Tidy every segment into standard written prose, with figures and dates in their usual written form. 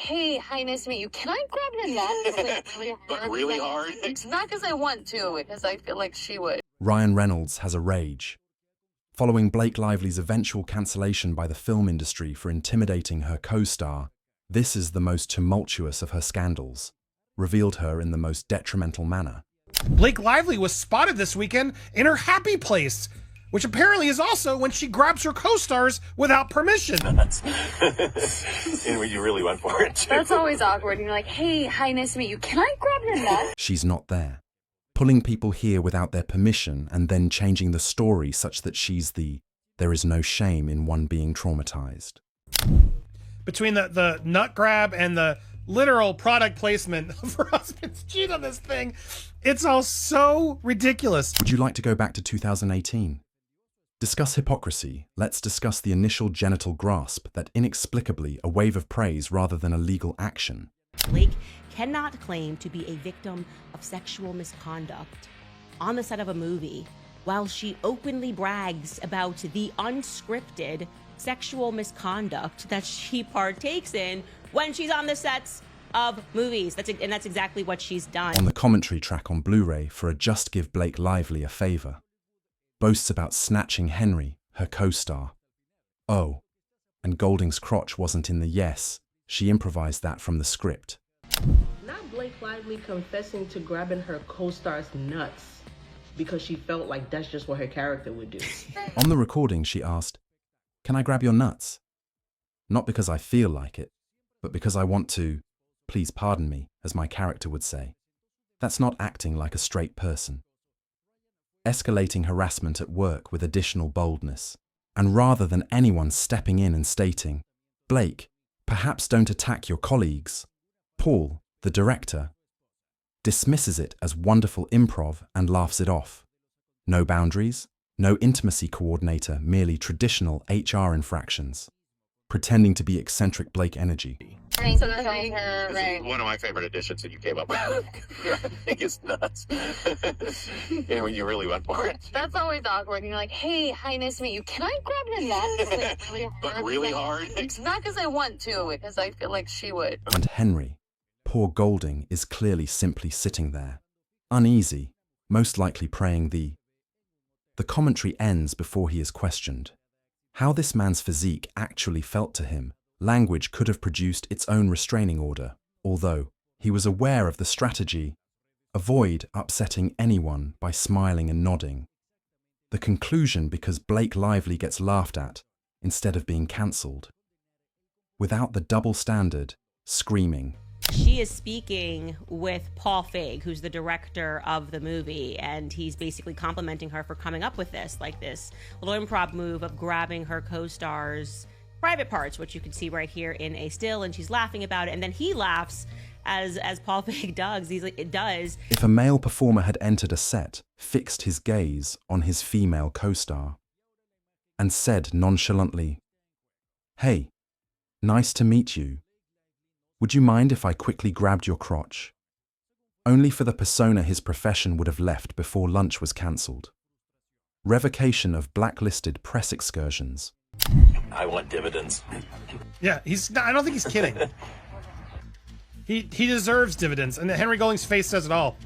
Hey, hi, nice to meet you. Can I grab your nut? It's like really hard. But really hard? It's not because I want to, because I feel like she would. Ryan Reynolds has a rage. Following Blake Lively's eventual cancellation by the film industry for intimidating her co-star, this is the most tumultuous of her scandals, revealed her in the most detrimental manner. Blake Lively was spotted this weekend in her happy place, which apparently is also when she grabs her co-stars without permission. And when you really went for it, too. That's always awkward. And you're like, hey, hi, nice to meet you. Can I grab your nut? She's not there, pulling people here without their permission and then changing the story such that she's the there is no shame in one being traumatized. Between the nut grab and the literal product placement of her husband's cheat on this thing, it's all so ridiculous. Would you like to go back to 2018? Discuss hypocrisy. Let's discuss the initial genital grasp that inexplicably a wave of praise rather than a legal action. Blake cannot claim to be a victim of sexual misconduct on the set of a movie while she openly brags about the unscripted sexual misconduct that she partakes in when she's on the sets of movies. That's exactly what she's done. On the commentary track on Blu-ray for a Just Give Blake Lively a Favor, boasts about snatching Henry, her co-star. Oh, and Golding's crotch wasn't in the yes, she improvised that from the script. Not Blake Lively confessing to grabbing her co-star's nuts because she felt like that's just what her character would do. On the recording, she asked, "Can I grab your nuts?" Not because I feel like it, but because I want to, please pardon me, as my character would say. That's not acting like a straight person. Escalating harassment at work with additional boldness, and rather than anyone stepping in and stating, "Blake, perhaps don't attack your colleagues," Paul, the director, dismisses it as wonderful improv and laughs it off. No boundaries, no intimacy coordinator, merely traditional HR infractions. Pretending to be eccentric Blake energy. Thanks for showing her, This right? is one of my favorite additions that you came up with. I think it's nuts. And when you really went for it. That's always awkward. And you're like, hey, hi, nice to meet you. Can I grab your nut? It's like really hard. But really hard? It's not because I want to, because I feel like she would. And Henry, poor Golding, is clearly simply sitting there, uneasy, most likely praying the commentary ends before he is questioned. How this man's physique actually felt to him, language could have produced its own restraining order, although he was aware of the strategy: avoid upsetting anyone by smiling and nodding. The conclusion because Blake Lively gets laughed at instead of being cancelled. Without the double standard, screaming. She is speaking with Paul Feig, who's the director of the movie, and he's basically complimenting her for coming up with this little improv move of grabbing her co-star's private parts, which you can see right here in a still, and she's laughing about it, and then he laughs as Paul Feig does. He's like, it does. If a male performer had entered a set, fixed his gaze on his female co-star, and said nonchalantly, "Hey, nice to meet you. Would you mind if I quickly grabbed your crotch?" Only for the persona his profession would have left before lunch was cancelled. Revocation of blacklisted press excursions. I want dividends. Yeah, I don't think he's kidding. He deserves dividends, and Henry Golding's face says it all.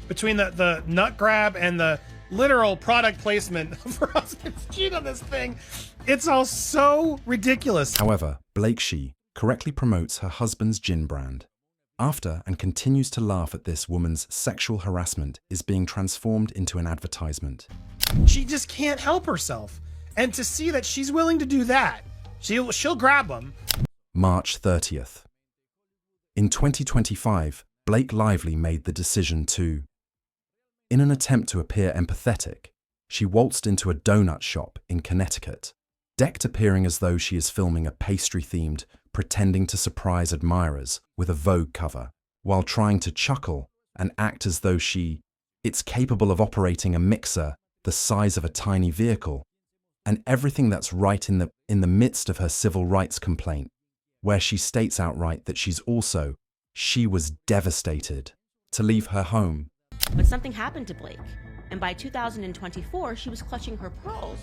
Between the nut grab and the literal product placement of her husband's cheat on this thing, it's all so ridiculous. However, Blake She correctly promotes her husband's gin brand. After and continues to laugh at this woman's sexual harassment is being transformed into an advertisement. She just can't help herself. And to see that she's willing to do that, she'll grab him. March 30th. In 2025, Blake Lively made the decision to, in an attempt to appear empathetic, she waltzed into a donut shop in Connecticut, decked appearing as though she is filming a pastry-themed, pretending to surprise admirers with a Vogue cover, while trying to chuckle and act as though it's capable of operating a mixer the size of a tiny vehicle, and everything that's right in the midst of her civil rights complaint, where she states outright that she was devastated to leave her home. But something happened to Blake, and by 2024, she was clutching her pearls.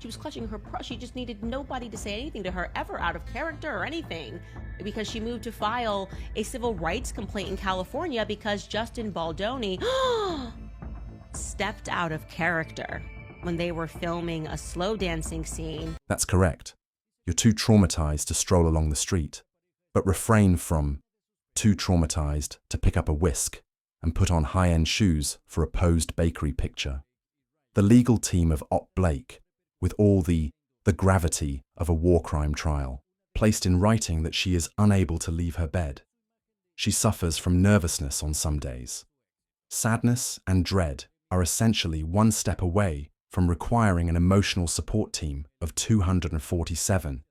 She was clutching her purse. She just needed nobody to say anything to her ever out of character or anything, because she moved to file a civil rights complaint in California because Justin Baldoni stepped out of character when they were filming a slow dancing scene. That's correct. You're too traumatized to stroll along the street, but refrain from too traumatized to pick up a whisk and put on high-end shoes for a posed bakery picture. The legal team of Op Blake, with all the gravity of a war crime trial, placed in writing that she is unable to leave her bed. She suffers from nervousness on some days. Sadness and dread are essentially one step away from requiring an emotional support team of 247.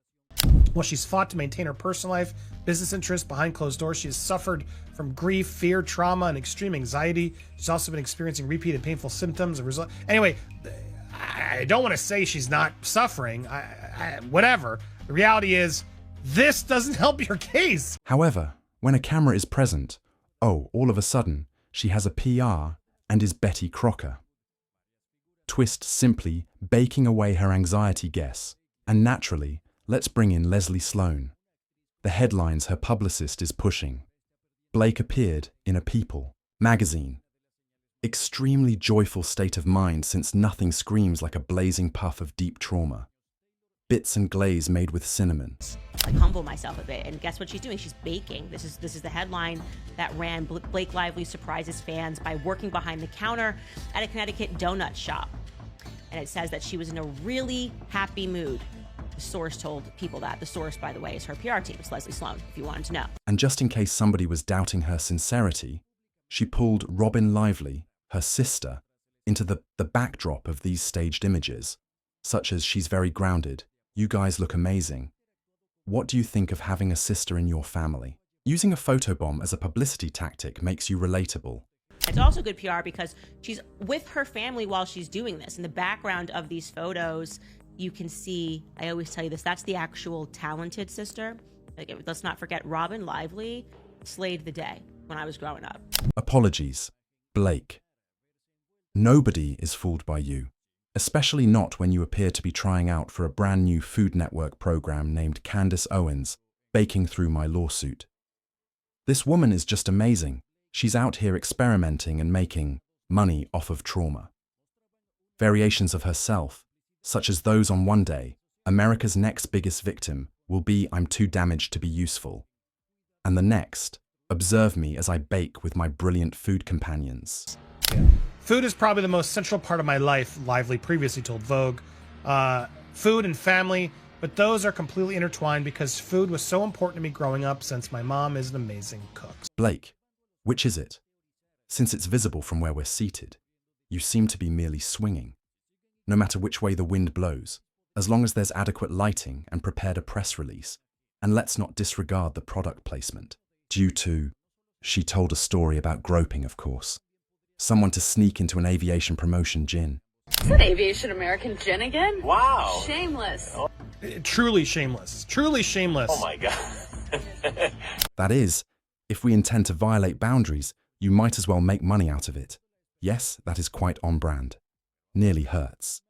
While she's fought to maintain her personal life, business interests behind closed doors, she has suffered from grief, fear, trauma, and extreme anxiety. She's also been experiencing repeated painful symptoms. Anyway, I don't want to say she's not suffering. Whatever. The reality is, this doesn't help your case. However, when a camera is present, all of a sudden, she has a PR and is Betty Crocker. Twist simply baking away her anxiety guess, and naturally, let's bring in Leslie Sloan. The headlines her publicist is pushing. Blake appeared in a People magazine. Extremely joyful state of mind, since nothing screams like a blazing puff of deep trauma. Bits and glaze made with cinnamon. Like, humble myself a bit, and guess what she's doing? She's baking. This is the headline that ran. Blake Lively surprises fans by working behind the counter at a Connecticut donut shop. And it says that she was in a really happy mood. The source told People that. The source, by the way, is her PR team. It's Leslie Sloan, if you wanted to know. And just in case somebody was doubting her sincerity, she pulled Robin Lively, her sister, into the backdrop of these staged images, such as "She's very grounded. You guys look amazing. What do you think of having a sister in your family?" Using a photobomb as a publicity tactic makes you relatable. It's also good PR because she's with her family while she's doing this. In the background of these photos, you can see, I always tell you this, that's the actual talented sister. Like, let's not forget, Robin Lively slayed the day when I was growing up. Apologies, Blake. Nobody is fooled by you, especially not when you appear to be trying out for a brand new Food Network program named Candace Owens, Baking Through My Lawsuit. This woman is just amazing. She's out here experimenting and making money off of trauma. Variations of herself, such as those on One Day, America's next biggest victim, will be "I'm too damaged to be useful." And the next, "Observe me as I bake with my brilliant food companions." Food is probably the most central part of my life, Lively previously told Vogue. Food and family, but those are completely intertwined because food was so important to me growing up, since my mom is an amazing cook. Blake, which is it? Since it's visible from where we're seated, you seem to be merely swinging. No matter which way the wind blows, as long as there's adequate lighting and prepared a press release, and let's not disregard the product placement. Due to, she told a story about groping, of course. Someone to sneak into an aviation promotion gin. Is that Aviation American gin again? Wow. Shameless. Truly shameless. Truly shameless. Oh my God. That is, if we intend to violate boundaries, you might as well make money out of it. Yes, that is quite on brand. Nearly hurts.